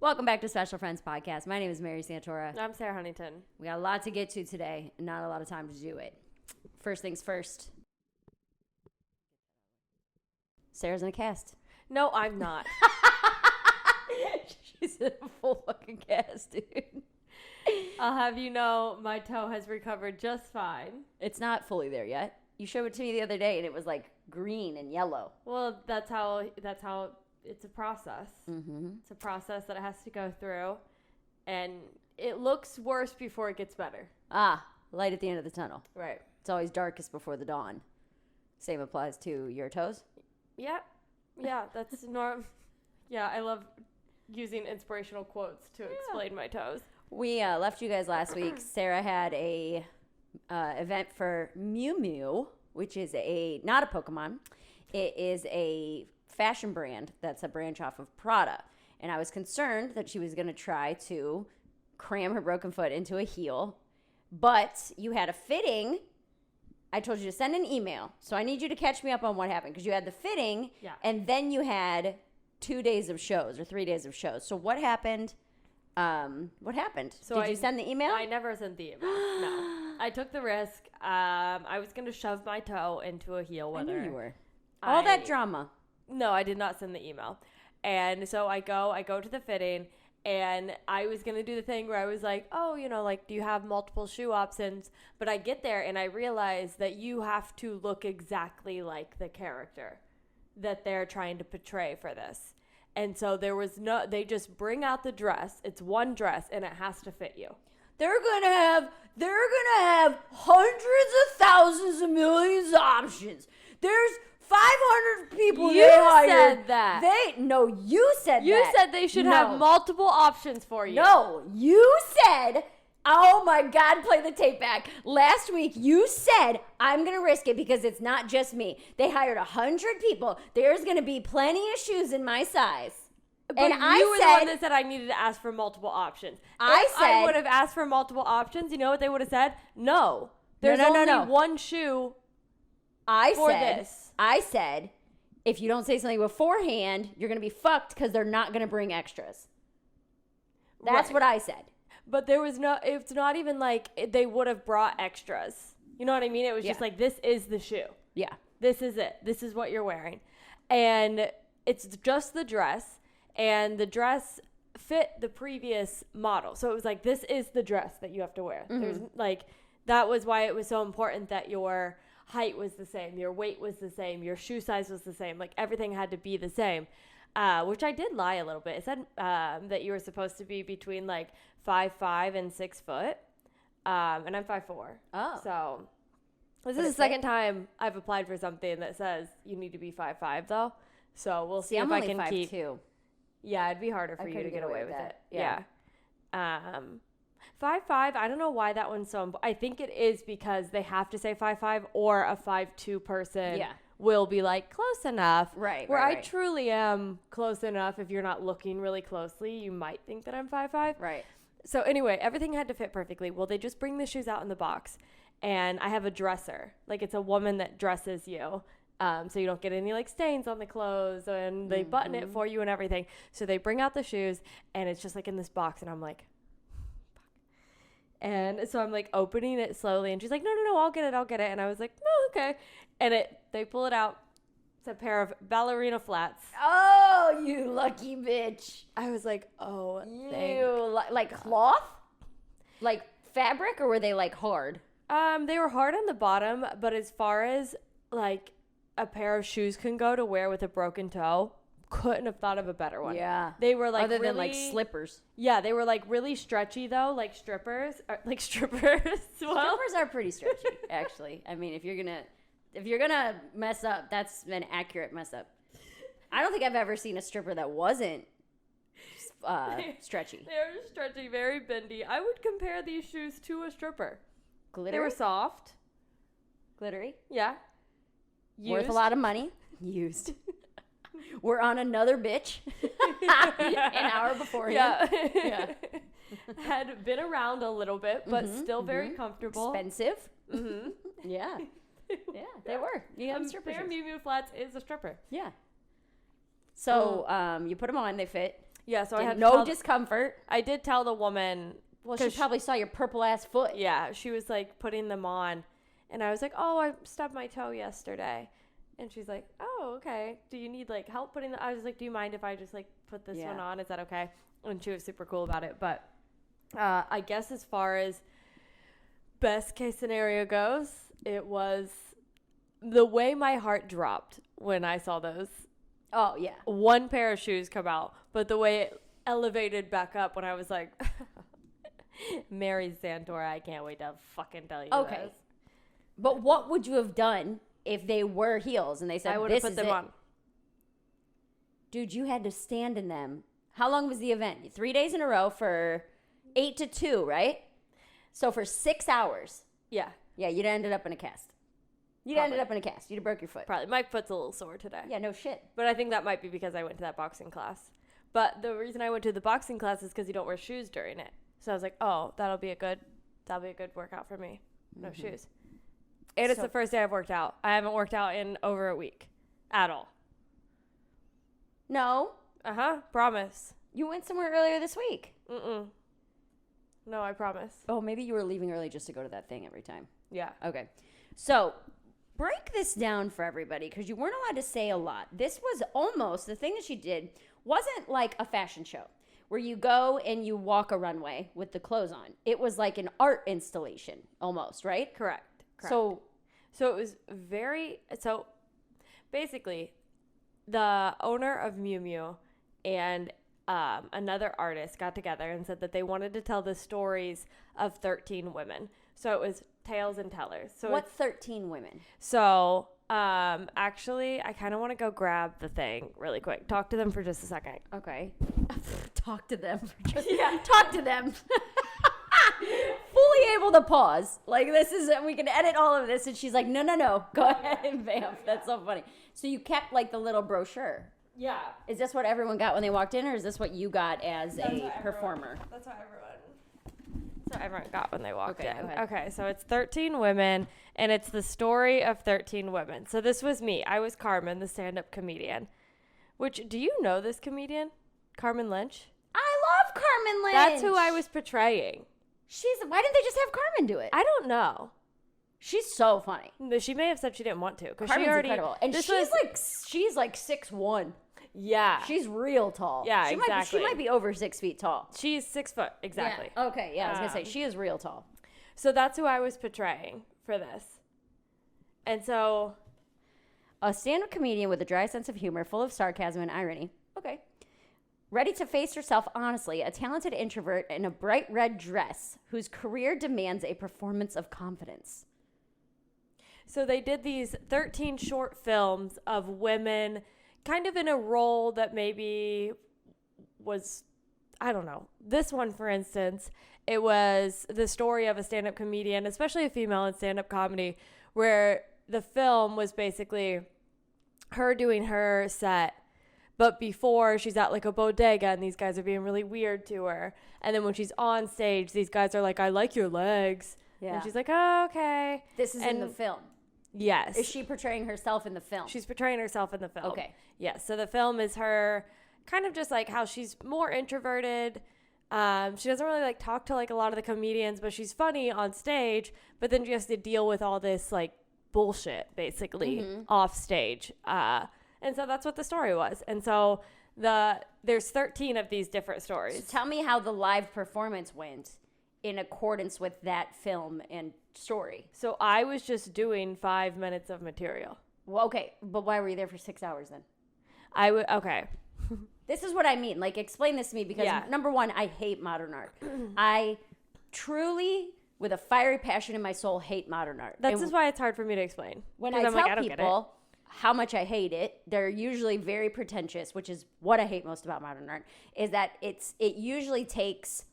Welcome back to Special Friends Podcast. My name is Mary Santora. I'm Sara Huntington. We got a lot to get to today and not a lot of time to do it. First things first. Sarah's in a cast. No, I'm not. She's in a full fucking cast, dude. I'll have you know my toe has recovered just fine. It's not fully there yet. You showed it to me the other day and it was like green and yellow. Well, that's how it's a process. Mm-hmm. It's a process that it has to go through, and it looks worse before it gets better. Ah, light at the end of the tunnel. Right. It's always darkest before the dawn. Same applies to your toes. Yeah. Yeah, that's norm. Yeah, I love using inspirational quotes to explain my toes. We left you guys last week. Sarah had a event for Mew Mew, which is not a Pokemon. It is a fashion brand that's a branch off of Prada. And I was concerned that she was going to try to cram her broken foot into a heel. But you had a fitting. I told you to send an email. So I need you to catch me up on what happened. Because you had the fitting. Yeah. And then you had 2 days of shows or 3 days of shows. So what happened? What happened? So Did you send the email? I never sent the email. No. I took the risk. I was going to shove my toe into a heel. I Whether knew you were. All that drama. No, I did not send the email. And so I go to the fitting, and I was going to do the thing where I was like, oh, do you have multiple shoe options? But I get there and I realize that you have to look exactly like the character that they're trying to portray for this. And so they just bring out the dress. It's one dress and it has to fit you. They're gonna have hundreds of thousands of millions of options. There's 500 people You they hired. said that. You said that. You said they should have multiple options for you. No, you said, oh my God, play the tape back. Last week, you said, I'm going to risk it because it's not just me. They hired 100 people. There's going to be plenty of shoes in my size. But and you I were said, the one that said I needed to ask for multiple options. If I would have asked for multiple options, you know what they would have said? No. There's only one shoe for this. I said, if you don't say something beforehand, you're going to be fucked because they're not going to bring extras. That's what I said. But it's not even like they would have brought extras. You know what I mean? It was just like, this is the shoe. Yeah. This is it. This is what you're wearing. And it's just the dress. And the dress fit the previous model. So it was like, this is the dress that you have to wear. Mm-hmm. There's that was why it was so important that your height was the same, your weight was the same, your shoe size was the same. Like, everything had to be the same, which I did lie a little bit. It said that you were supposed to be between 5'5" and 6 foot, and I'm 5'4". Oh, so this is the second time I've applied for something that says you need to be 5'5", though. So we'll see if I can keep. 5'2". Yeah, it'd be harder for you to get away with it. Yeah. 5'5", I don't know why that one's so important. I think it is because they have to say 5'5", or a 5'2" person will be like, close enough. Right. Where I truly am close enough. If you're not looking really closely, you might think that I'm 5'5". Right. So anyway, everything had to fit perfectly. Well, they just bring the shoes out in the box, and I have a dresser. Like, it's a woman that dresses you. So you don't get any stains on the clothes, and they button it for you and everything. So they bring out the shoes, and it's just in this box, and I'm like, and so I'm opening it slowly, and she's like, no, I'll get it. And I was like, oh, okay. And they pull it out. It's a pair of ballerina flats. Oh, you lucky bitch. I was like, oh, like cloth? Like fabric, or were they hard? They were hard on the bottom, but as far as a pair of shoes can go to wear with a broken toe, couldn't have thought of a better one. Yeah. They were other than slippers. Yeah, they were really stretchy though, like strippers. Strippers. Well, strippers are pretty stretchy, actually. I mean, if you're gonna mess up, that's an accurate mess up. I don't think I've ever seen a stripper that wasn't stretchy. They're stretchy, very bendy. I would compare these shoes to a stripper. Glittery? They were soft. Glittery? Yeah. Worth a lot of money. Used. We're on another bitch. An hour beforehand. Yeah. Had been around a little bit, but still very comfortable. Expensive. Mm-hmm. Yeah. Yeah, they were. You have pair of Mew Mew flats is a stripper. Yeah. So you put them on, they fit. Yeah, so I had no discomfort. I did tell the woman. Well, she probably saw your purple ass foot. Yeah, she was like putting them on, and I was like, "Oh, I stubbed my toe yesterday," and she's like, "Oh, okay. Do you need like help putting the?" I was like, "Do you mind if I just like put this one on? Is that okay?" And she was super cool about it. But I guess as far as best case scenario goes, it was the way my heart dropped when I saw those. Oh yeah, one pair of shoes come out, but the way it elevated back up when I was like. Mary Santora, I can't wait to fucking tell you this. But what would you have done if they were heels and they said, I would have put them on. Dude, you had to stand in them. How long was the event? 3 days in a row for 8 to 2, right? So for 6 hours. Yeah. Yeah, you'd ended up in a cast. You'd ended up in a cast. You'd have broke your foot. Probably. My foot's a little sore today. Yeah, no shit. But I think that might be because I went to that boxing class. But the reason I went to the boxing class is because you don't wear shoes during it. So I was like, oh, that'll be a good workout for me. No shoes. And it's the first day I've worked out. I haven't worked out in over a week at all. No. Promise. You went somewhere earlier this week. No, I promise. Oh, maybe you were leaving early just to go to that thing every time. Yeah. Okay. So break this down for everybody because you weren't allowed to say a lot. This was almost, the thing that she did wasn't like a fashion show where you go and you walk a runway with the clothes on. It was like an art installation almost, right? Correct. So it was so basically the owner of Miu Miu and another artist got together and said that they wanted to tell the stories of 13 women. So it was tales and tellers. So what 13 women? So actually, I kind of want to go grab the thing really quick. Talk to them for just a second. Okay. Talk to them. Talk to them. Fully able to pause. Like this is, we can edit all of this. And she's like, no. Go ahead and vamp. That's so funny. So you kept like the little brochure. Yeah. Is this what everyone got when they walked in, or is this what you got as a performer? That's what everyone got when they walked in. Go ahead. Okay, so it's 13 women, and it's the story of 13 women. So this was me. I was Carmen, the stand-up comedian. Which, do you know this comedian? Carmen Lynch? I love Carmen Lynch. That's who I was portraying. Why didn't they just have Carmen do it? I don't know. She's so funny. She may have said she didn't want to. Carmen's incredible. And she's like 6'1". Yeah. She's real tall. Yeah, She might be over 6 feet tall. She's 6 foot, exactly. Yeah. Okay, yeah, I was going to say, she is real tall. So that's who I was portraying for this. And so... A stand-up comedian with a dry sense of humor, full of sarcasm and irony. Okay. Ready to face herself honestly, a talented introvert in a bright red dress whose career demands a performance of confidence. So they did these 13 short films of women kind of in a role that maybe was, I don't know. This one, for instance, it was the story of a stand-up comedian, especially a female in stand-up comedy, where the film was basically her doing her set, but before she's at like a bodega and these guys are being really weird to her. And then when she's on stage, these guys are like, I like your legs. Yeah. And she's like, oh, okay. This is in the film. Yes. Is she portraying herself in the film? She's portraying herself in the film. Okay. Yes. So the film is her kind of just like how she's more introverted. She doesn't really like talk to like a lot of the comedians, but she's funny on stage. But then she has to deal with all this like bullshit basically off stage. And so that's what the story was. And so there's 13 of these different stories. So tell me how the live performance went in accordance with that film and story. So I was just doing 5 minutes of material. Well, okay, but why were you there for 6 hours then? Okay. This is what I mean. Like, explain this to me because, number one, I hate modern art. I truly, with a fiery passion in my soul, hate modern art. That's just why it's hard for me to explain. When I tell people how much I hate it, they're usually very pretentious, which is what I hate most about modern art, is that it usually takes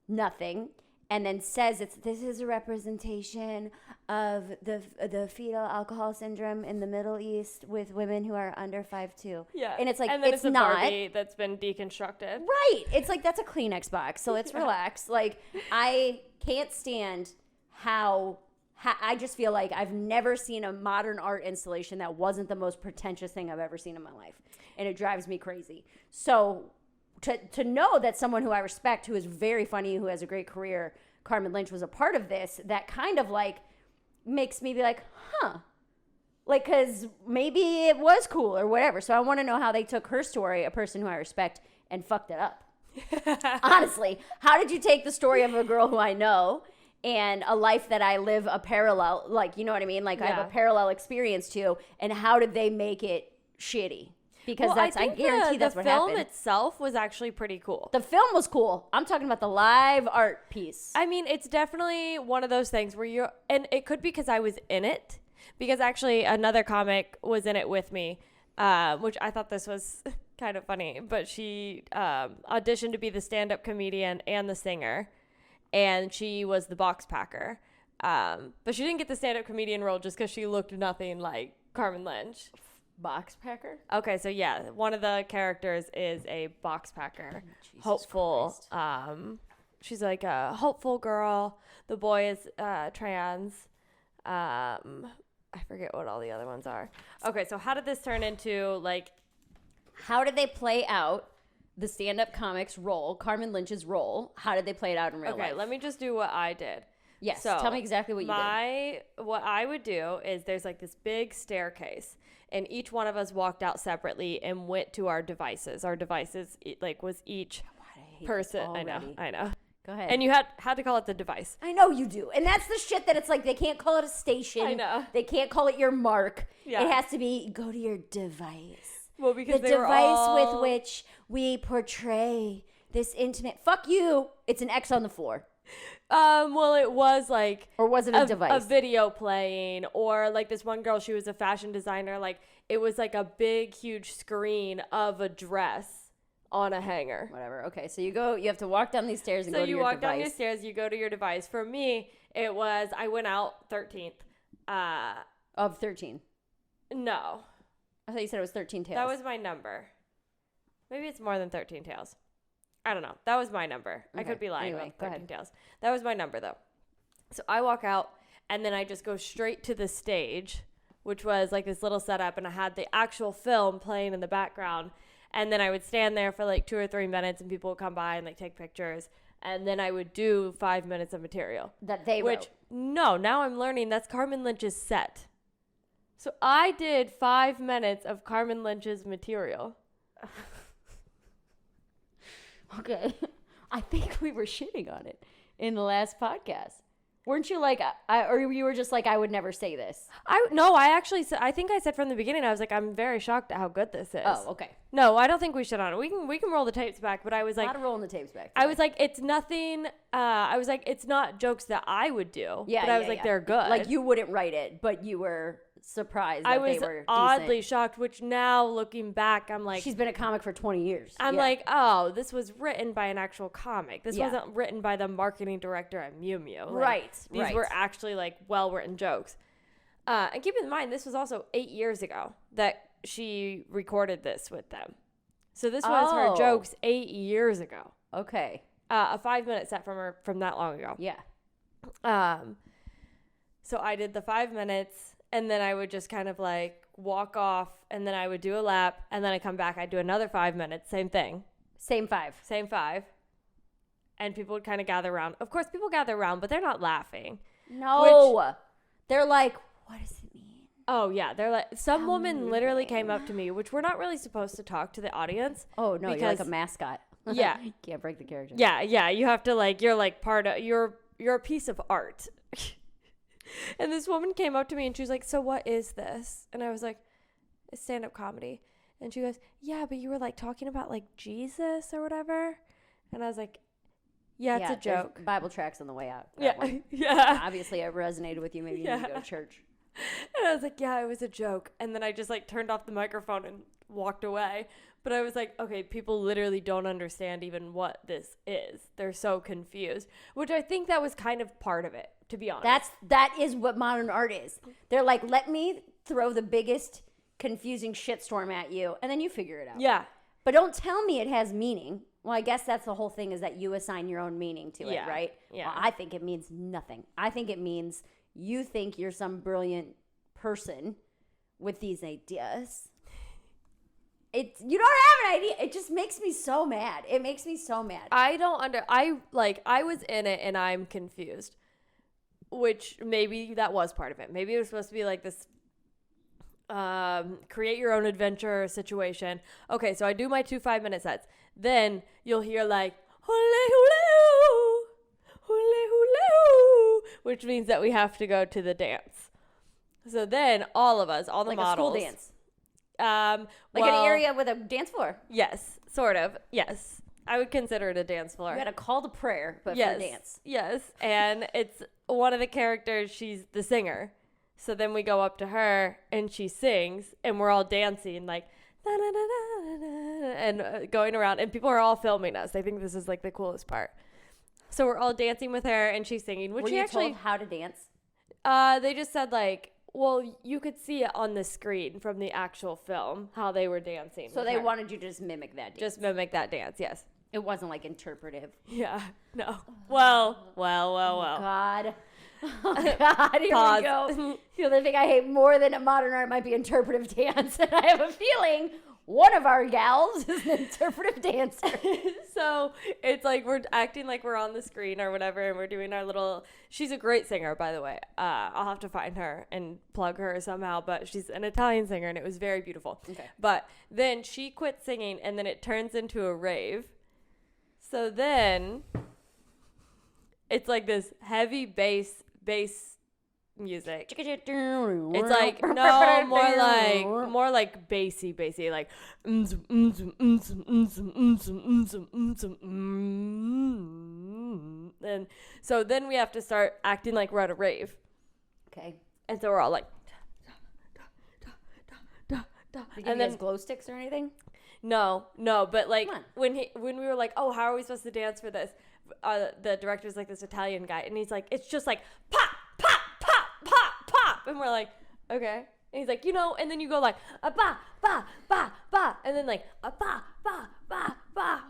nothing and then says this is a representation of the fetal alcohol syndrome in the Middle East with women who are under 5'2". Yeah. And it's like, and then it's a not. Barbie that's been deconstructed. Right. It's like, that's a Kleenex box, so let's relax. Like, I can't stand how I just feel like I've never seen a modern art installation that wasn't the most pretentious thing I've ever seen in my life. And it drives me crazy. So to know that someone who I respect, who is very funny, who has a great career, Carmen Lynch, was a part of this, that kind of like makes me be like, huh. Like, because maybe it was cool or whatever. So I want to know how they took her story, a person who I respect, and fucked it up. Honestly, how did you take the story of a girl who I know and a life that I live a parallel, like, you know what I mean? Like, I have a parallel experience to, and how did they make it shitty? Because I guarantee that's what happened. The film itself was actually pretty cool. The film was cool. I'm talking about the live art piece. I mean, it's definitely one of those things where and it could be because I was in it, because actually another comic was in it with me, which I thought this was kind of funny, but she auditioned to be the stand-up comedian and the singer, and she was the box packer. But she didn't get the stand-up comedian role just because she looked nothing like Carmen Lynch. Box packer? Okay, so yeah, one of the characters is a box packer. Jesus hopeful. Christ. She's like a hopeful girl. The boy is trans. I forget what all the other ones are. Okay, so how did this turn into like... How did they play out the stand-up comic's role, Carmen Lynch's role? How did they play it out in real life? Okay, let me just do what I did. Yes, so tell me exactly what you did. What I would do is there's like this big staircase, and each one of us walked out separately and went to our devices. Our devices like was each person. I know. Go ahead. And you had to call it the device. I know you do. And that's the shit that it's like they can't call it a station. I know. They can't call it your mark. Yeah. It has to be go to your device. Well, because the device with which we portray this intimate. Fuck you. It's an X on the floor. Well, it was like... Or was it a device? A video playing, or like this one girl, she was a fashion designer. Like, it was like a big, huge screen of a dress on a hanger. Whatever. Okay, so you have to walk down these stairs and go to your device. So you walk down your stairs, you go to your device. For me, it was, I went out 13th. Of 13? No. I thought you said it was 13 tails. That was my number. Maybe it's more than 13 tails. I don't know. That was my number. Okay. I could be lying about 13 tails. That was my number, though. So I walk out, and then I just go straight to the stage, which was like this little setup, and I had the actual film playing in the background. And then I would stand there for like 2 or 3 minutes, and people would come by and like take pictures. And then I would do 5 minutes of material. That they wrote. No, now I'm learning that's Carmen Lynch's set. So I did 5 minutes of Carmen Lynch's material. Okay. I think we were shitting on it in the last podcast. Weren't you like, or you were just like, I would never say this? I think I said from the beginning, I was like, I'm very shocked at how good this is. Oh, okay. No, I don't think we should on it. We can roll the tapes back, but I was like, not rolling the tapes back. I was like, it's nothing. I was like, it's not jokes that I would do. Yeah. But I was like, they're good. Like you wouldn't write it, but you were surprised that they were decent. Oddly shocked, which now looking back, I'm like, she's been a comic for 20 years. I'm like, oh, this was written by an actual comic. This wasn't written by the marketing director at Mew Mew. Like, these were actually like well-written jokes. And keep in mind, this was also 8 years ago that she recorded this with them. So this was her jokes 8 years ago. Okay. A 5-minute set from her from that long ago. Yeah. So I did the 5 minutes, and then I would just kind of like walk off, and then I would do a lap, and then I come back. I'd do another 5 minutes. Same thing. Same five. And people would kind of gather around. Of course, people gather around, but they're not laughing. No. They're like, what does it mean? Oh, yeah. They're like, some woman literally came up to me, which we're not really supposed to talk to the audience. Oh, no, you're like a mascot. Yeah. Can't break the character. Yeah. You have to like, you're like part of, you're a piece of art. And this woman came up to me and she was like, so what is this? And I was like, it's stand-up comedy. And she goes, yeah, but you were like talking about like Jesus or whatever. And I was like, yeah, it's a joke. Bible tracks on the way out. Yeah. Obviously, it resonated with you. Maybe you need to go to church. And I was like, yeah, it was a joke. And then I just like turned off the microphone and walked away. But I was like, okay, people literally don't understand even what this is. They're so confused, which I think that was kind of part of it, to be honest. That is what modern art is. They're like, let me throw the biggest confusing shitstorm at you, and then you figure it out. Yeah. But don't tell me it has meaning. Well, I guess that's the whole thing, is that you assign your own meaning to it, right? Yeah. Well, I think it means nothing. I think it means you think you're some brilliant person with these ideas. you don't have an idea. It just makes me so mad. It makes me so mad. I was in it and I'm confused. Which maybe that was part of it. Maybe it was supposed to be like this create your own adventure situation. Okay, so I do my 2 5-minute sets. Then you'll hear like hule hule hule hule, which means that we have to go to the dance. So then all of us, all the like models, a school dance. Like an area with a dance floor. Yes, sort of. Yes. I would consider it a dance floor. You got a call to prayer, but yes, for dance. Yes. And it's one of the characters, she's the singer. So then we go up to her and she sings and we're all dancing like da, da, da, da, da, and going around and people are all filming us. They think this is like the coolest part. So we're all dancing with her and she's singing. Which Were you actually told how to dance? They just said like, well, you could see it on the screen from the actual film, how they were dancing. So they wanted you to just mimic that dance. Just mimic that dance, yes. It wasn't like interpretive. Yeah, no. Well. God. Oh, God, here Pause. we go. The only thing I hate more than a modern art might be interpretive dance. And I have a feeling one of our gals is an interpretive dancer. So it's like we're acting like we're on the screen or whatever, and we're doing our little... She's a great singer, by the way. I'll have to find her and plug her somehow, but she's an Italian singer, and it was very beautiful. Okay. But then she quit singing, and then it turns into a rave. So then it's like this heavy bass music. It's like no, more like bassy, like and so then we have to start acting like we're at a rave. Okay. And so we're all like And then glow sticks or anything? No, but like when we were like, oh, how are we supposed to dance for this? The director's like this Italian guy, and he's like, it's just like pop, pop, pop, pop, pop, and we're like, okay. And he's like, and then you go like ba ba ba ba, and then like ba ba ba ba.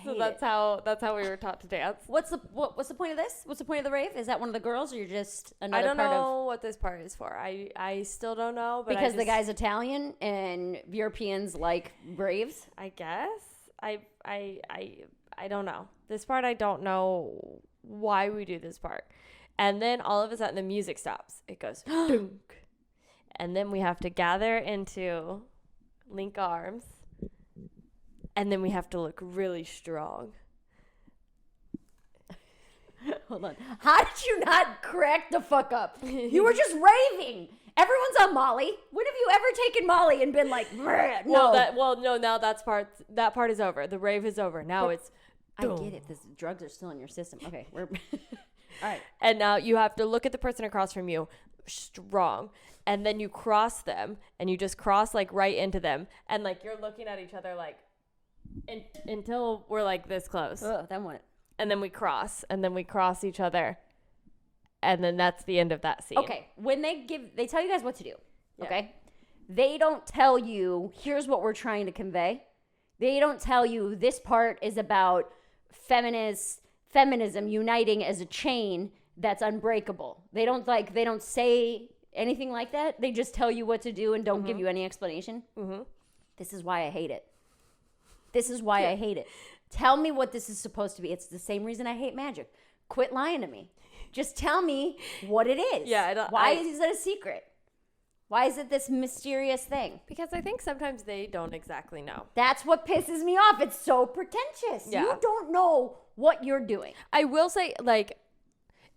So that's how we were taught to dance. What's the point of this? What's the point of the rave? Is that one of the girls, or you're just another part of? I don't know of... what this part is for. I still don't know. But because the guy's Italian and Europeans like raves. I guess. I don't know. This part I don't know why we do this part. And then all of a sudden the music stops. It goes dunk. And then we have to gather into link arms. And then we have to look really strong. Hold on. How did you not crack the fuck up? You were just raving. Everyone's on Molly. When have you ever taken Molly and been like, no? Now that part is over. The rave is over. Now it's... I get it. The drugs are still in your system. Okay, we're... All right. And now you have to look at the person across from you strong. And then you cross them. And you just cross like right into them. And like you're looking at each other like... until we're like this close. Then what? And then we cross. And then we cross each other. And then that's the end of that scene. Okay. When they tell you guys what to do. Yeah. Okay. They don't tell you, here's what we're trying to convey. They don't tell you this part is about feminism uniting as a chain that's unbreakable. They don't say anything like that. They just tell you what to do and don't give you any explanation. Mm-hmm. This is why I hate it. I hate it. Tell me what this is supposed to be. It's the same reason I hate magic. Quit lying to me. Just tell me what it is. Yeah. Why is it a secret? Why is it this mysterious thing? Because I think sometimes they don't exactly know. That's what pisses me off. It's so pretentious. Yeah. You don't know what you're doing. I will say, like,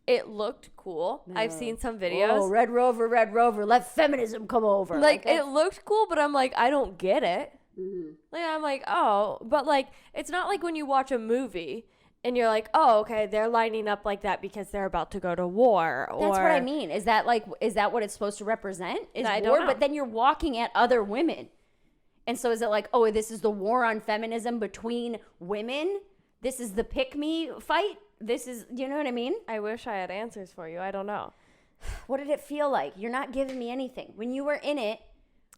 it looked cool. No. I've seen some videos. Oh, Red Rover, let feminism come over. Like it looked cool, but I'm like, I don't get it. Mm-hmm. Like, I'm like, oh, but like, it's not like when you watch a movie and you're like, oh, okay, they're lining up like that because they're about to go to war. Or... That's what I mean. Is that what it's supposed to represent? Is I war? Don't know. But then you're walking at other women. And so is it like, oh, this is the war on feminism between women? This is the pick-me fight? This is, you know what I mean? I wish I had answers for you. I don't know. What did it feel like? You're not giving me anything. When you were in it,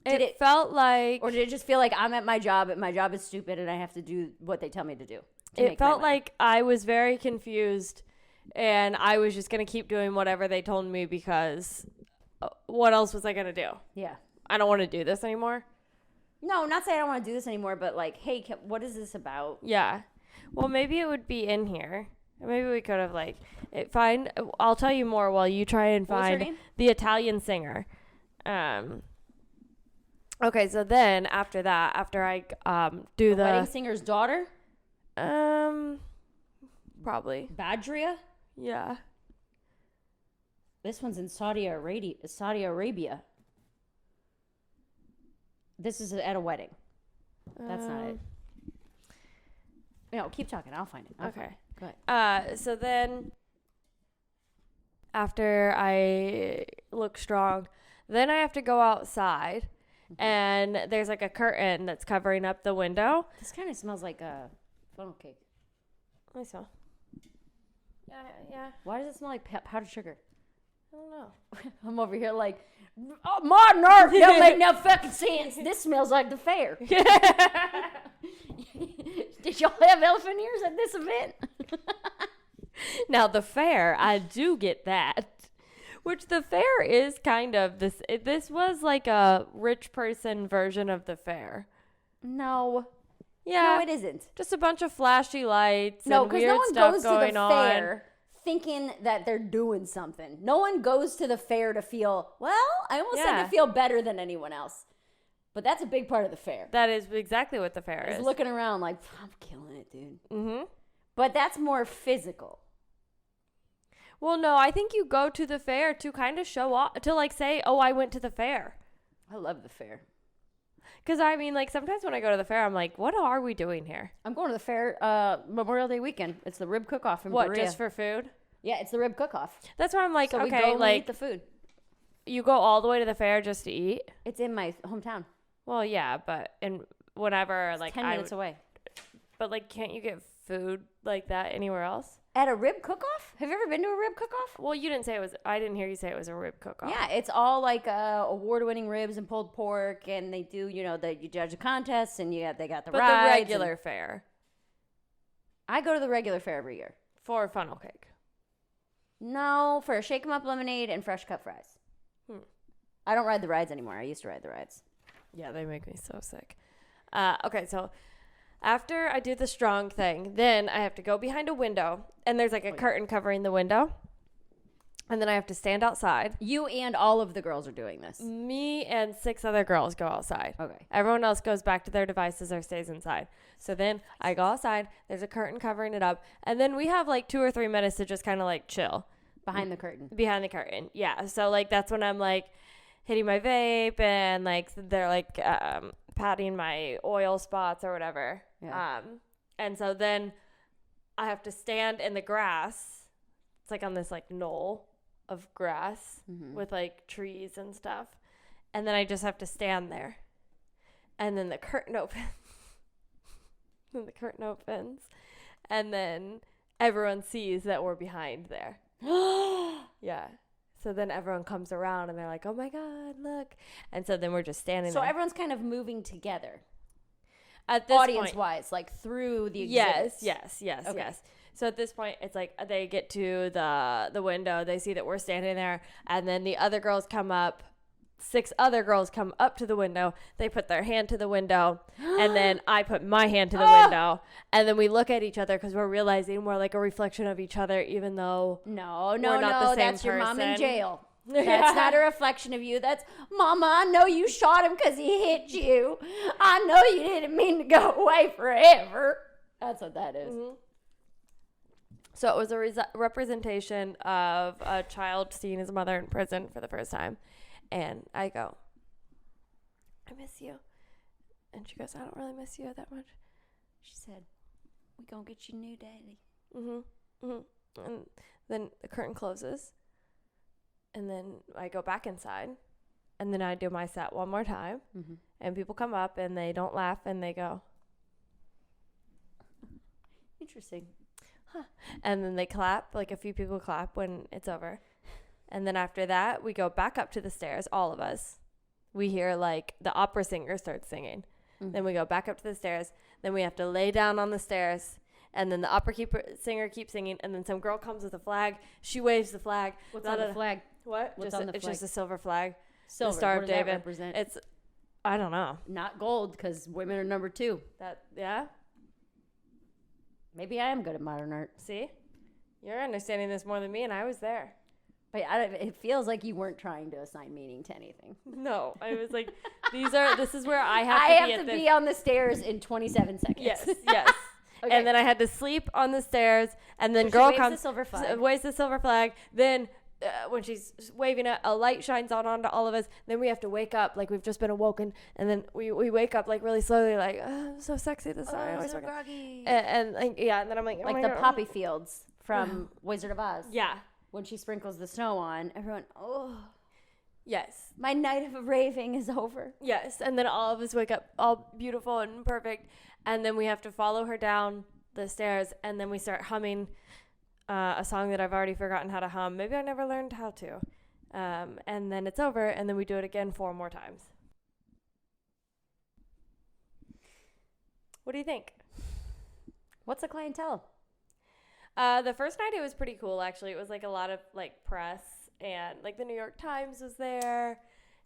it felt like... Or did it just feel like I'm at my job and my job is stupid and I have to do what they tell me to do? It felt like I was very confused and I was just going to keep doing whatever they told me because what else was I going to do? Yeah. I don't want to do this anymore. No, not say I don't want to do this anymore, but like, hey, what is this about? Yeah. Well, maybe it would be in here. Maybe we could have like I'll tell you more while you try and What was her find name? the Italian singer. Okay, so then after that, after I do The wedding singer's daughter? probably. Badria? Yeah. This one's in Saudi Arabia. This is at a wedding. That's not it. No, keep talking. I'll find it. Okay. Go ahead. So then after I look strong, then I have to go outside and there's like a curtain that's covering up the window. This kind of smells like a funnel cake. I saw. Yeah. Why does it smell like powdered sugar? I don't know. I'm over here like, oh, modern art don't make no fucking sense. This smells like the fair. Did y'all have elephant ears at this event? Now the fair, I do get that. Which the fair is kind of this. This was like a rich person version of the fair. No. Yeah. No, it isn't. Just a bunch of flashy lights No, and because weird no one stuff goes to going the on. fair thinking that they're doing something. No one goes to the fair to feel, well, I almost said to feel better than anyone else. But that's a big part of the fair. That is exactly what the fair is. Is looking around like, I'm killing it, dude. Mm-hmm. But that's more physical. Well, no, I think you go to the fair to kind of show off, to like say, oh, I went to the fair. I love the fair. Because, I mean, like, sometimes when I go to the fair, I'm like, what are we doing here? I'm going to the fair Memorial Day weekend. It's the rib cook-off in What, Berea. just for food? Yeah, it's the rib cook-off. That's why I'm like, So we okay, go and like, eat the food. you go all the way to the fair just to eat? It's in my hometown. Well, yeah, but whenever, It's like, 10 minutes away. But, like, can't you get food like that anywhere else? At a rib cook-off? Have you ever been to a rib cook-off? Well, you didn't say it was, I didn't hear you say it was a rib cook-off. Yeah, it's all like award-winning ribs and pulled pork, and they do, you judge the contests, and they got the But rides. the regular fair. I go to the regular fair every year. For funnel cake. No, for a shake 'em up lemonade and fresh cut fries. I don't ride the rides anymore. I used to ride the rides. Yeah, they make me so sick. Okay, so after I do the strong thing, then I have to go behind a window, and there's like a curtain covering the window, and then I have to stand outside. You and all of the girls are doing this. Me and 6 other girls go outside. Okay. Everyone else goes back to their devices or stays inside. So then I go outside, there's a curtain covering it up, and then we have like 2 or 3 minutes to just kind of like chill. Behind the curtain. Behind the curtain, yeah. So like that's when I'm like hitting my vape, and like they're like patting my oil spots or whatever. Yeah. And so then I have to stand in the grass. It's like on this like knoll of grass with like trees and stuff. And then I just have to stand there. And then the curtain opens. And then everyone sees that we're behind there. Yeah. So then everyone comes around and they're like, oh my God, look. And so then we're just standing there. So everyone's kind of moving together. At this Audience-wise, like through the exhibits. Yes. So at this point, it's like they get to the window. They see that we're standing there. And then the other girls come up. 6 other girls come up to the window. They put their hand to the window. And then I put my hand to the window. And then we look at each other because we're realizing we're like a reflection of each other, even though No, we're not the same that's your mom in person. jail. That's not a reflection of you. That's, Mama, I know you shot him because he hit you. I know you didn't mean to go away forever. That's what that is. Mm-hmm. So it was a representation of a child seeing his mother in prison for the first time. And I go, I miss you. And she goes, I don't really miss you that much. She said, we gonna get you new daddy. And then the curtain closes. And then I go back inside. And then I do my set one more time. And people come up and they don't laugh and they go, Interesting. huh. And then they clap. Like a few people clap when it's over. And then after that, we go back up to the stairs, all of us. We hear like the opera singer starts singing. Then we go back up to the stairs. Then we have to lay down on the stairs. And then the opera singer keeps singing. And then some girl comes with a flag. She waves the flag. What's on the flag? What? What's on the It's flag? just a silver flag. Silver. The Star What of does that David. represent? It's I don't know. Not gold, because women are number 2. Yeah. Maybe I am good at modern art. See? You're understanding this more than me, and I was there. But it feels like you weren't trying to assign meaning to anything. No, I was like, this is where I have to be on the stairs in 27 seconds. Yes. Okay. And then I had to sleep on the stairs, and then so girl waves comes, the silver flag. waves the silver flag. Then when she's waving it, a light shines onto all of us. Then we have to wake up like we've just been awoken, and then we wake up like really slowly, like, oh, so sexy this time. Oh, so groggy. And like, yeah, and then I'm like, oh like my the God. poppy fields from Wizard of Oz. Yeah. When she sprinkles the snow on, everyone, oh. Yes. My night of raving is over. Yes. And then all of us wake up all beautiful and perfect. And then we have to follow her down the stairs. And then we start humming a song that I've already forgotten how to hum. Maybe I never learned how to. And then it's over. And then we do it again 4 more times. What do you think? What's the clientele? The first night it was pretty cool, actually. It was like a lot of like press, and like the New York Times was there,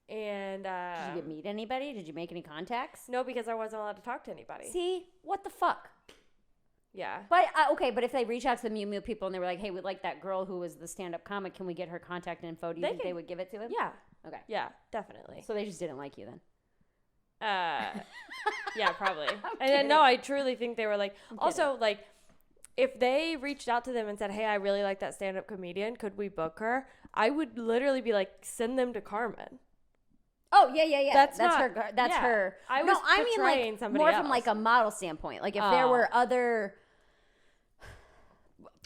and Did you meet anybody? Did you make any contacts? no, because I wasn't allowed to talk to anybody. See, what the fuck? Yeah. But okay, but if they reach out to the Mew Mew people and they were like, "Hey, we like that girl who was the stand-up comic. Can we get her contact info?" Do you think they would give it to him? Yeah. Okay. Yeah, definitely. So they just didn't like you then. Yeah, probably. And then, no, I truly think they were like, I'm also like, if they reached out to them and said, "Hey, I really like that stand-up comedian. Could we book her?" I would literally be like, send them to Carmen. Oh yeah. That's not- her. That's yeah. her. I was I mean portraying like somebody more else. from like a model standpoint. Like if there were other.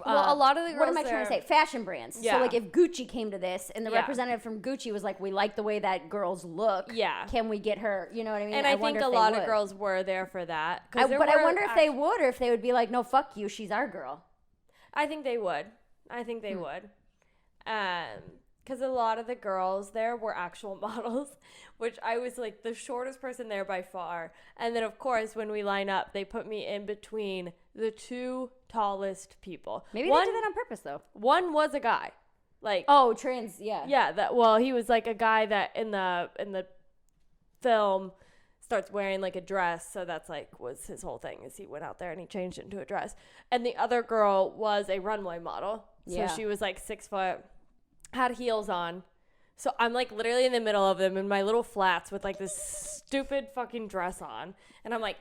Well, a lot of the girls What am I trying to say? Fashion brands. Yeah. So like if Gucci came to this and the Yeah. representative from Gucci was like, "We like the way that girls look. Yeah. Can we get her?" You know what I mean? And I think wonder a if they lot of would. girls were there for that. But I wonder if they would, or if they would be like, "No, fuck you. She's our girl." I think they would. Would. Because a lot of the girls there were actual models, which I was like the shortest person there by far. And then, of course, when we line up, they put me in between the 2 tallest people. Maybe they did that on purpose, though. One was a guy. Like, oh, trans, yeah. Yeah, he was like a guy that in the film starts wearing like a dress, so that's like was his whole thing, is he went out there and he changed it into a dress. And the other girl was a runway model, so she was like 6 foot, had heels on. So I'm like literally in the middle of them in my little flats with like this stupid fucking dress on, and I'm like,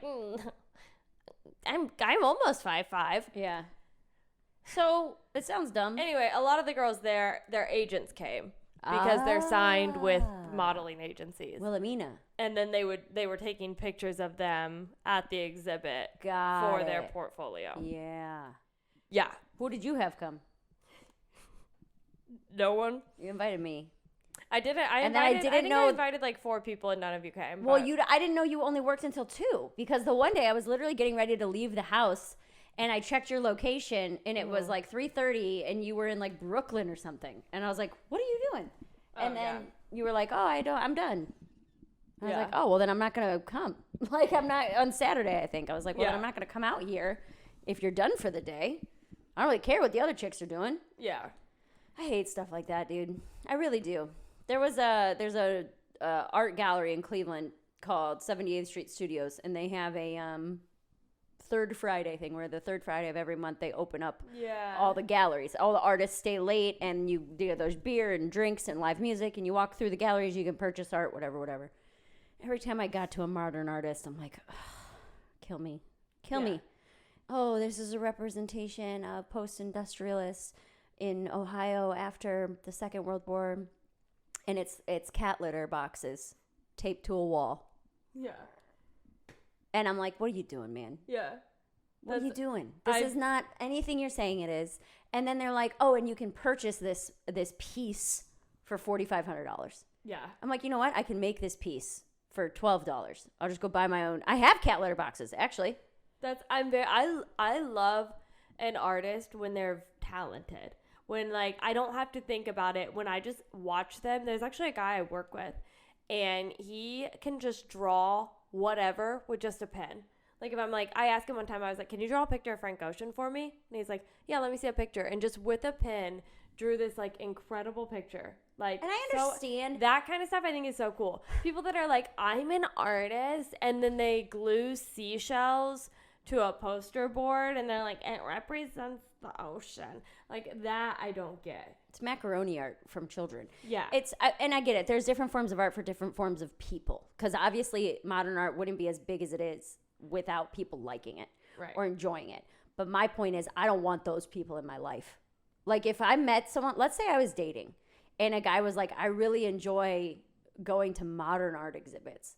I'm almost 5'5". Yeah. So it sounds dumb. Anyway, a lot of the girls there, their agents came because they're signed with modeling agencies. Wilhelmina. And then they were taking pictures of them at the exhibit Got for their it. portfolio. Yeah. Yeah. Who did you have come? No one. You invited me. I didn't. I invited like 4 people and none of you came. Well, I didn't know you only worked until 2, because the one day I was literally getting ready to leave the house and I checked your location and it was like 3:30 and you were in like Brooklyn or something. And I was like, "What are you doing?" And then you were like, "Oh, I'm done." I was like, "Oh, well then I'm not going to come." Like I'm not on Saturday, I think. I was like, "Well, then I'm not going to come out here if you're done for the day. I don't really care what the other chicks are doing." Yeah. I hate stuff like that, dude. I really do. There's a art gallery in Cleveland called 78th Street Studios, and they have a third Friday thing where the third Friday of every month they open up all the galleries. All the artists stay late, and there's beer and drinks and live music, and you walk through the galleries, you can purchase art, whatever. Every time I got to a modern artist, I'm like, kill me. Oh, this is a representation of post-industrialists in Ohio after the Second World War, and it's cat litter boxes taped to a wall. Yeah. And I'm like, what are you doing, man? Yeah. What are you doing? This is not anything you're saying it is. And then they're like, oh, and you can purchase this piece for $4,500. Yeah. I'm like, you know what? I can make this piece for $12. I'll just go buy my own. I have cat litter boxes, actually. I love an artist when they're talented. When like I don't have to think about it, when I just watch them. There's actually a guy I work with, and he can just draw whatever with just a pen. Like if I'm like, I asked him one time, I was like, "Can you draw a picture of Frank Ocean for me?" And he's like, "Yeah, let me see a picture." And just with a pen, drew this like incredible picture. Like, and I understand that kind of stuff. I think is so cool. People that are like, I'm an artist, and then they glue seashells to a poster board, and they're like, it represents the ocean. Like that, I don't get. It's macaroni art from children. Yeah. And I get it. There's different forms of art for different forms of people. Because obviously modern art wouldn't be as big as it is without people liking it or enjoying it. But my point is, I don't want those people in my life. Like if I met someone, let's say I was dating, and a guy was like, I really enjoy going to modern art exhibits,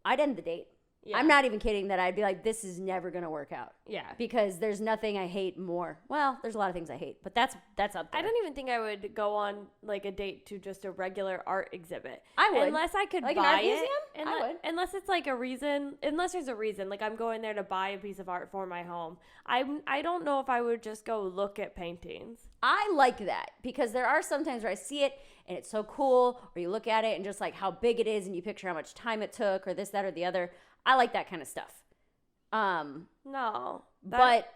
I'd end the date. Yeah. I'm not even kidding that I'd be like, this is never going to work out. Yeah. Because there's nothing I hate more. Well, there's a lot of things I hate, but that's up there. I don't even think I would go on like a date to just a regular art exhibit. I would. Unless I could like buy an art it. museum? I would. Unless it's like a reason, unless there's a reason. Like I'm going there to buy a piece of art for my home. I don't know if I would just go look at paintings. I like that because there are some times where I see it and it's so cool, or you look at it and just like how big it is and you picture how much time it took or this, that, or the other. I like that kind of stuff. No. But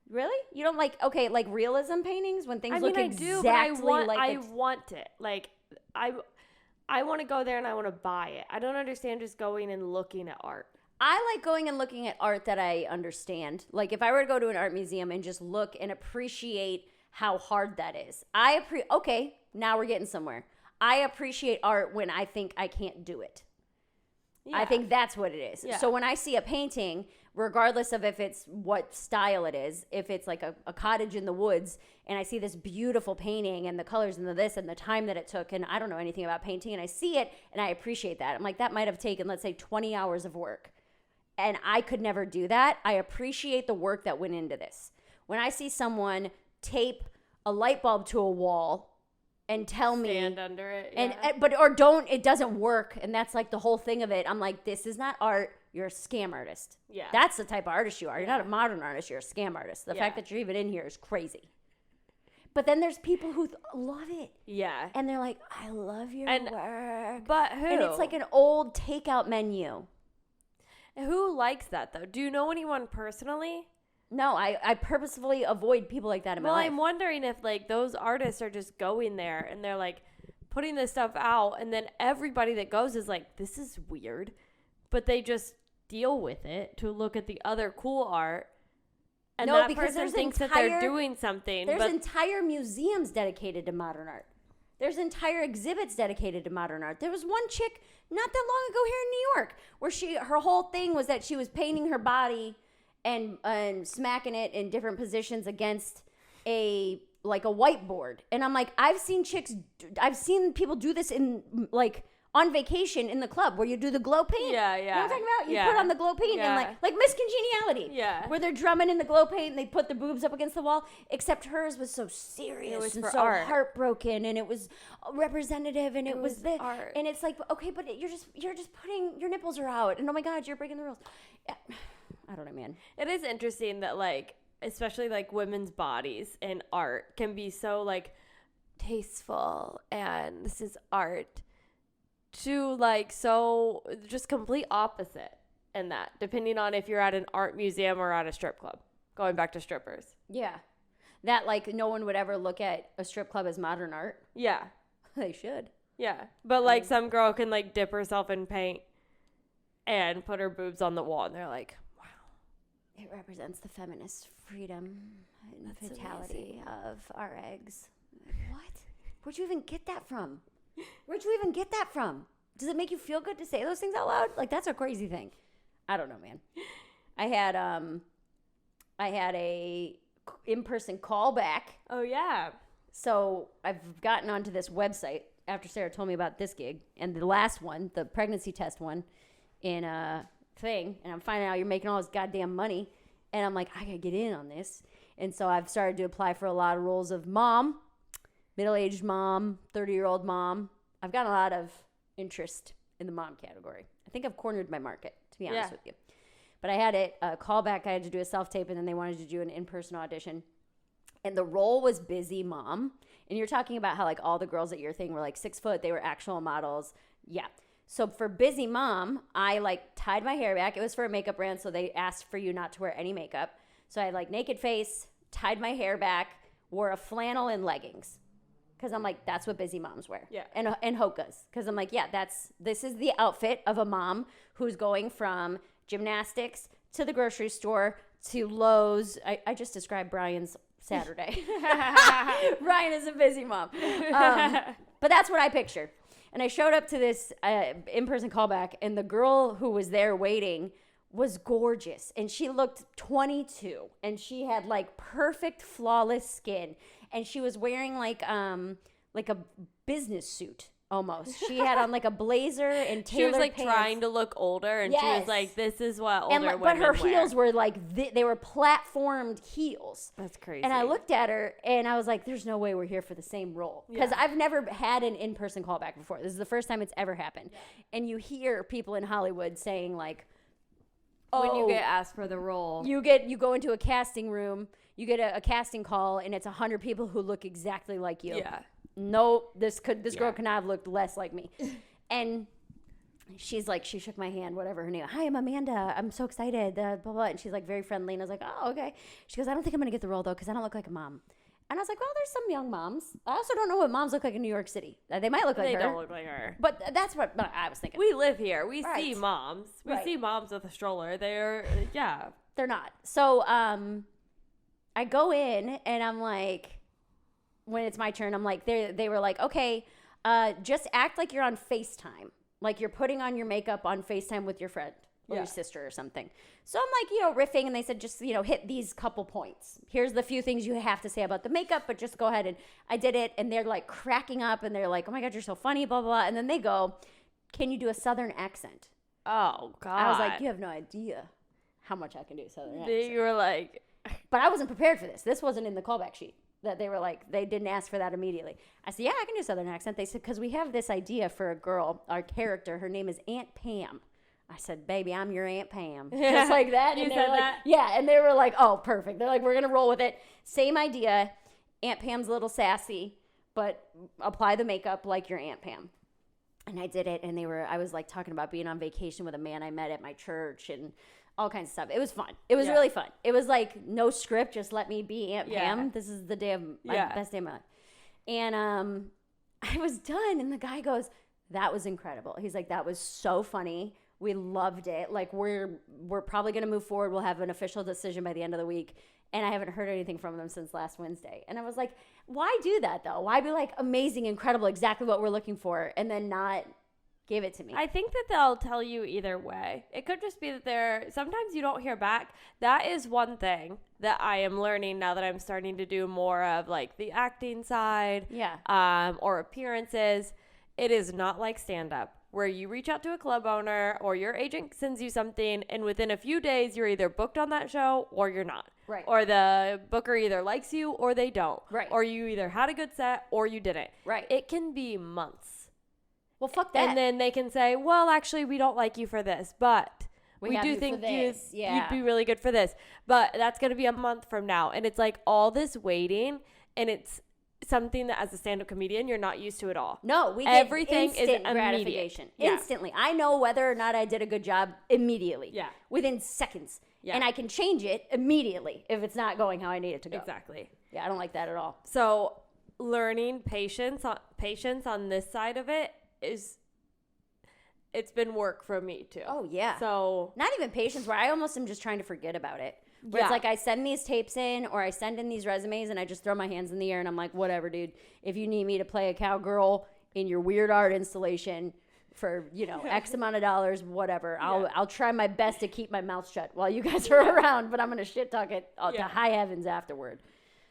really? You don't like realism paintings when things look exactly like I want it. Like I want to go there and I want to buy it. I don't understand just going and looking at art. I like going and looking at art that I understand. Like if I were to go to an art museum and just look and appreciate how hard that is. Okay, now we're getting somewhere. I appreciate art when I think I can't do it. Yeah. I think that's what it is. Yeah. So when I see a painting, regardless of if it's what style it is, if it's like a cottage in the woods, and I see this beautiful painting and the colors and the this and the time that it took, and I don't know anything about painting, and I see it and I appreciate that. I'm like, that might have taken, let's say, 20 hours of work. And I could never do that. I appreciate the work that went into this. When I see someone tape a light bulb to a wall and tell me stand under it, it doesn't work, and that's like the whole thing of it. I'm like, this is not art. You're a scam artist. Yeah, that's the type of artist you are. You're not a modern artist. You're a scam artist. The fact that you're even in here is crazy. But then there's people who love it. Yeah, and they're like, I love your work. But who? And it's like an old takeout menu. Who likes that though? Do you know anyone personally? No, I purposefully avoid people like that in my life. Well, I'm wondering if like those artists are just going there and they're like putting this stuff out, and then everybody that goes is like, this is weird, but they just deal with it to look at the other cool art, and that person thinks that they're doing something. There's entire museums dedicated to modern art. There's entire exhibits dedicated to modern art. There was one chick not that long ago here in New York where her whole thing was that she was painting her body and smacking it in different positions against a whiteboard. And I'm like, I've seen people do this in like on vacation in the club where you do the glow paint. Yeah. You know what I'm talking about? You put on the glow paint and like Miss Congeniality. Yeah. Where they're drumming in the glow paint and they put the boobs up against the wall. Except hers was so serious and so heartbroken, and it was representative, and it was the art. And it's like, okay, but you're just putting your nipples are out, and oh my God, you're breaking the rules. Yeah. I don't know, man. It is interesting that like, especially like women's bodies in art can be so like tasteful and this is art, to like so just complete opposite in that, depending on if you're at an art museum or at a strip club. Going back to strippers. Yeah. That like no one would ever look at a strip club as modern art. Yeah. They should. Yeah. But like some girl can like dip herself in paint and put her boobs on the wall, and they're like, it represents the feminist freedom and vitality of our eggs. What? Where'd you even get that from? Does it make you feel good to say those things out loud? Like, that's a crazy thing. I don't know, man. I had a in-person callback. Oh, yeah. So I've gotten onto this website after Sarah told me about this gig. And the last one, the pregnancy test one, in thing, and I'm finding out you're making all this goddamn money, and I'm like, I gotta get in on this. And so I've started to apply for a lot of roles of mom, middle-aged mom, 30-year-old mom. I've got a lot of interest in the mom category. I think I've cornered my market, to be honest with you. But I had a callback. I had to do a self-tape, and then they wanted to do an in-person audition. And the role was busy mom. And you're talking about how like all the girls at your thing were like 6 foot. They were actual models. Yeah. So for busy mom, I like tied my hair back. It was for a makeup brand, so they asked for you not to wear any makeup. So I had like naked face, tied my hair back, wore a flannel and leggings. Because I'm like, that's what busy moms wear. Yeah. And hokas. Because I'm like, yeah, this is the outfit of a mom who's going from gymnastics to the grocery store to Lowe's. I just described Brian's Saturday. Brian is a busy mom. But that's what I pictured. And I showed up to this in-person callback, and the girl who was there waiting was gorgeous. And she looked 22, and she had like perfect, flawless skin. And she was wearing like a business suit almost. She had on like a blazer and tailored She was like pants. trying to look older, and she was like, "This is what older women but her wear." heels were like they were platformed heels. That's crazy. And I looked at her and I was like, "There's no way we're here for the same role," because I've never had an in-person callback before. This is the first time it's ever happened. And you hear people in Hollywood saying like, when you get asked for the role, you go into a casting room, you get a casting call, and it's 100 people who look exactly like you. Yeah. No, this girl could not have looked less like me. And she's like, she shook my hand, whatever her name. Hi, I'm Amanda. I'm so excited. Blah, blah. And she's like very friendly. And I was like, oh, okay. She goes, I don't think I'm going to get the role though, because I don't look like a mom. And I was like, well, there's some young moms. I also don't know what moms look like in New York City. They might look like her. They don't look like her. But that's what I was thinking. We live here. We Right. see moms. We Right. see moms with a stroller. They're, They're not. So I go in and I'm like, when it's my turn, I'm like, they were like, okay, just act like you're on FaceTime. Like you're putting on your makeup on FaceTime with your friend or your sister or something. So I'm like, riffing, and they said, just, hit these couple points. Here's the few things you have to say about the makeup, but just go ahead. And I did it, and they're like cracking up, and they're like, oh my God, you're so funny, blah, blah, blah. And then they go, can you do a Southern accent? oh God. I was like, you have no idea how much I can do a Southern accent. You were like, But I wasn't prepared for this. This wasn't in the callback sheet. That they were like, they didn't ask for that immediately. I said, yeah, I can do a Southern accent. They said, because we have this idea for a girl, our character, her name is Aunt Pam. I said, baby, I'm your Aunt Pam. Just like that. You And they said were like, that? yeah. And they were like, oh, perfect. They're like, we're going to roll with it. Same idea. Aunt Pam's a little sassy, but apply the makeup like your Aunt Pam. And I did it. And I was like talking about being on vacation with a man I met at my church and all kinds of stuff. It was fun. It was really fun. It was like no script, just let me be Aunt Pam. This is the day of my best day of my life. And I was done, and the guy goes, that was incredible. He's like, that was so funny. We loved it. Like, we're probably going to move forward. We'll have an official decision by the end of the week. And I haven't heard anything from them since last Wednesday. And I was like, why do that, though? Why be like, amazing, incredible, exactly what we're looking for, and then not give it to me? I think that they'll tell you either way. It could just be that sometimes you don't hear back. That is one thing that I am learning now that I'm starting to do more of like the acting side. Or appearances. It is not like stand-up where you reach out to a club owner or your agent sends you something and within a few days you're either booked on that show or you're not. Right. Or the booker either likes you or they don't. Right. Or you either had a good set or you didn't. Right. It can be months. Well, fuck that. And then they can say, well, actually, we don't like you for this, but we have do you for think this. you'd be really good for this. But that's going to be a month from now. And it's like all this waiting, and it's something that as a stand-up comedian, you're not used to at all. No, we get everything instant is gratification. Yeah. Instantly. I know whether or not I did a good job immediately. Yeah. Within seconds. Yeah. And I can change it immediately if it's not going how I need it to go. Exactly. Yeah, I don't like that at all. So learning patience on this side of it it's been work for me too. Oh, yeah. So not even patience, where I almost am just trying to forget about it. Where it's like I send these tapes in or I send in these resumes and I just throw my hands in the air and I'm like, whatever, dude. If you need me to play a cowgirl in your weird art installation for, X amount of dollars, whatever. I'll try my best to keep my mouth shut while you guys are around, but I'm going to shit talk it to high heavens afterward.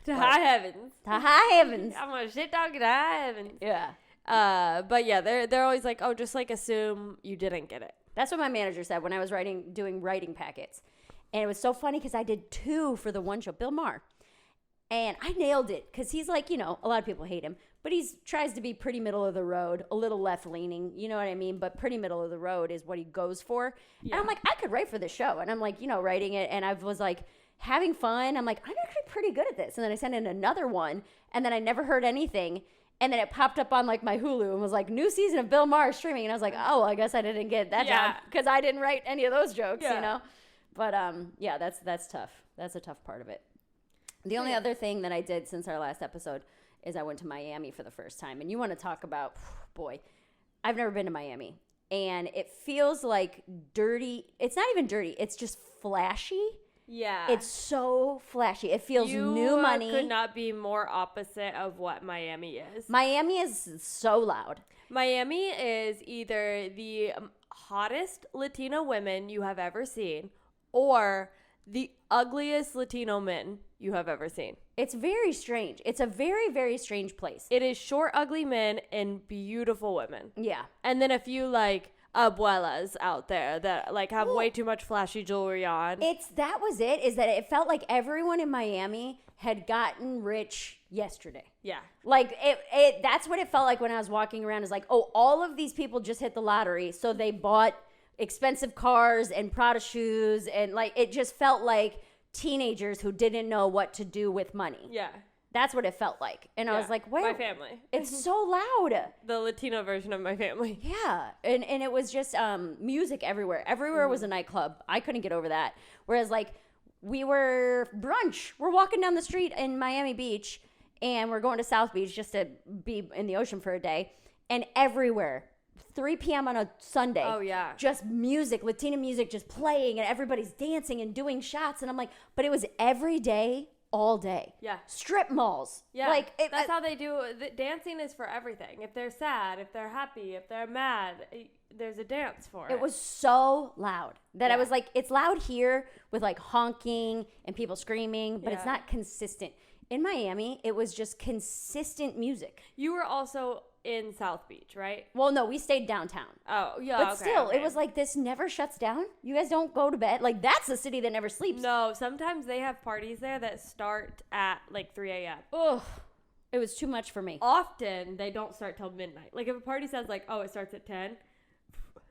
High heavens. To high heavens. I'm going to shit talk it to high heavens. Yeah. But yeah, they're always like, oh, just like assume you didn't get it. That's what my manager said when I was doing writing packets. And it was so funny because I did 2 for the one show, Bill Maher. And I nailed it because he's like, a lot of people hate him, but he tries to be pretty middle of the road, a little left leaning, you know what I mean? But pretty middle of the road is what he goes for. Yeah. And I'm like, I could write for this show. And I'm like, writing it. And I was like having fun. I'm like, I'm actually pretty good at this. And then I sent in another one and then I never heard anything. And then it popped up on like my Hulu and was like, new season of Bill Maher streaming. And I was like, oh, well, I guess I didn't get that job because I didn't write any of those jokes, But that's tough. That's a tough part of it. The only other thing that I did since our last episode is I went to Miami for the first time. And you want to talk about, boy, I've never been to Miami. And it feels like dirty. It's not even dirty. It's just flashy. Yeah. It's so flashy. It feels new money. You could not be more opposite of what Miami is. Miami is so loud. Miami is either the hottest Latino women you have ever seen or the ugliest Latino men you have ever seen. It's very strange. It's a very, very strange place. It is short, ugly men and beautiful women. Yeah. And then a few like abuelas out there that like have way too much flashy jewelry on. That was it, is that it felt like everyone in Miami had gotten rich yesterday. Yeah. Like that's what it felt like when I was walking around. Is like, oh, all of these people just hit the lottery, so they bought expensive cars and Prada shoes, and like it just felt like teenagers who didn't know what to do with money. Yeah. That's what it felt like. And I was like, where? My family. It's so loud. The Latino version of my family. Yeah. And it was just music everywhere. Everywhere was a nightclub. I couldn't get over that. Whereas like we were brunch. We're walking down the street in Miami Beach and we're going to South Beach just to be in the ocean for a day. And everywhere, 3 p.m. on a Sunday. Oh, yeah. Just music, Latina music just playing and everybody's dancing and doing shots. And I'm like, but it was every day, all day. Yeah. Strip malls. Yeah. Like that's how they do it. Dancing is for everything. If they're sad, if they're happy, if they're mad, there's a dance for it. It was so loud that I was like, it's loud here with like honking and people screaming, but it's not consistent. In Miami, it was just consistent music. You were also in South Beach, right? Well, no, we stayed downtown. Oh, yeah. But still, it was like, this never shuts down. You guys don't go to bed. Like, that's a city that never sleeps. No, sometimes they have parties there that start at like 3 a.m. Ugh. It was too much for me. Often, they don't start till midnight. Like, if a party says like, oh, it starts at 10,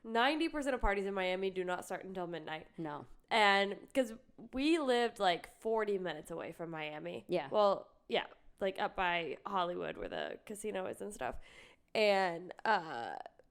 90% of parties in Miami do not start until midnight. No. And because we lived like 40 minutes away from Miami. Yeah. Well, yeah, like up by Hollywood where the casino is and stuff. And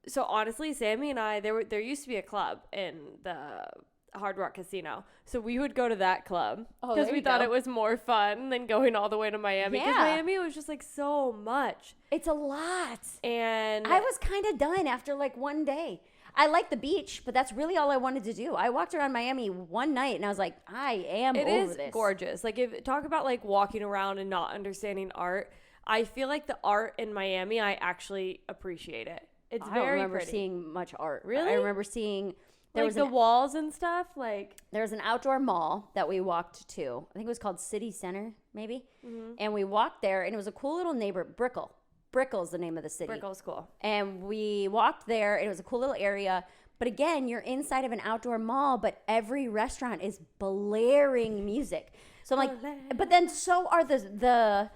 so honestly, Sammy and I, there used to be a club in the Hard Rock Casino. So we would go to that club because we thought it was more fun than going all the way to Miami. Because Miami was just like so much. It's a lot. And I was kind of done after like one day. I like the beach, but that's really all I wanted to do. I walked around Miami one night and I was like, I am over this. It is gorgeous. Like, if talk about like walking around and not understanding art, I feel like the art in Miami, I actually appreciate it. It's very I don't remember pretty. seeing much art. Really? I remember seeing like the walls and stuff. Like, there was an outdoor mall that we walked to. I think it was called City Center, maybe. Mm-hmm. And we walked there, and it was a cool little Brickell. Brickell's the name of the city. Brickell's cool. And we walked there. It was a cool little area. But again, you're inside of an outdoor mall, but every restaurant is blaring music. So I'm like, but then so are the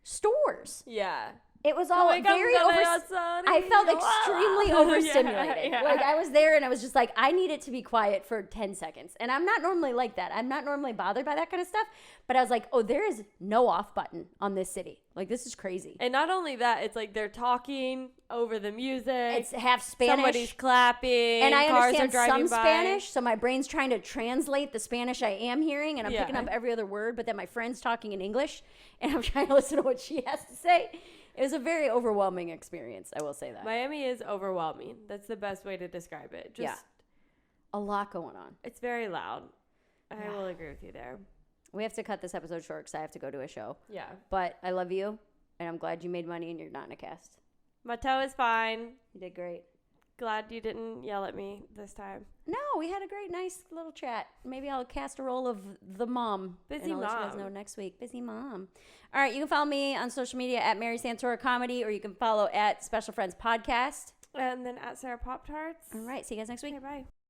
stores. Yeah. It was all very I felt extremely overstimulated. Yeah. Like, I was there and I was just like, I need it to be quiet for 10 seconds. And I'm not normally like that. I'm not normally bothered by that kind of stuff. But I was like, oh, there is no off button on this city. Like, this is crazy. And not only that, it's like they're talking over the music. It's half Spanish. Somebody's clapping. And I cars understand are driving some by. Spanish, so my brain's trying to translate the Spanish I am hearing, and I'm picking up every other word, but then my friend's talking in English, and I'm trying to listen to what she has to say. It was a very overwhelming experience, I will say that. Miami is overwhelming. That's the best way to describe it. Just a lot going on. It's very loud. I will agree with you there. We have to cut this episode short because I have to go to a show. Yeah. But I love you, and I'm glad you made money and you're not in a cast. My toe is fine. You did great. Glad you didn't yell at me this time. No, we had a great, nice little chat. Maybe I'll cast a role of the mom. Busy I'll mom. let you guys know next week. Busy mom. All right, you can follow me on social media at Mary Santora Comedy, or you can follow at Special Friends Podcast. And then at Sara Pop Tarts. All right, see you guys next week. Okay, bye.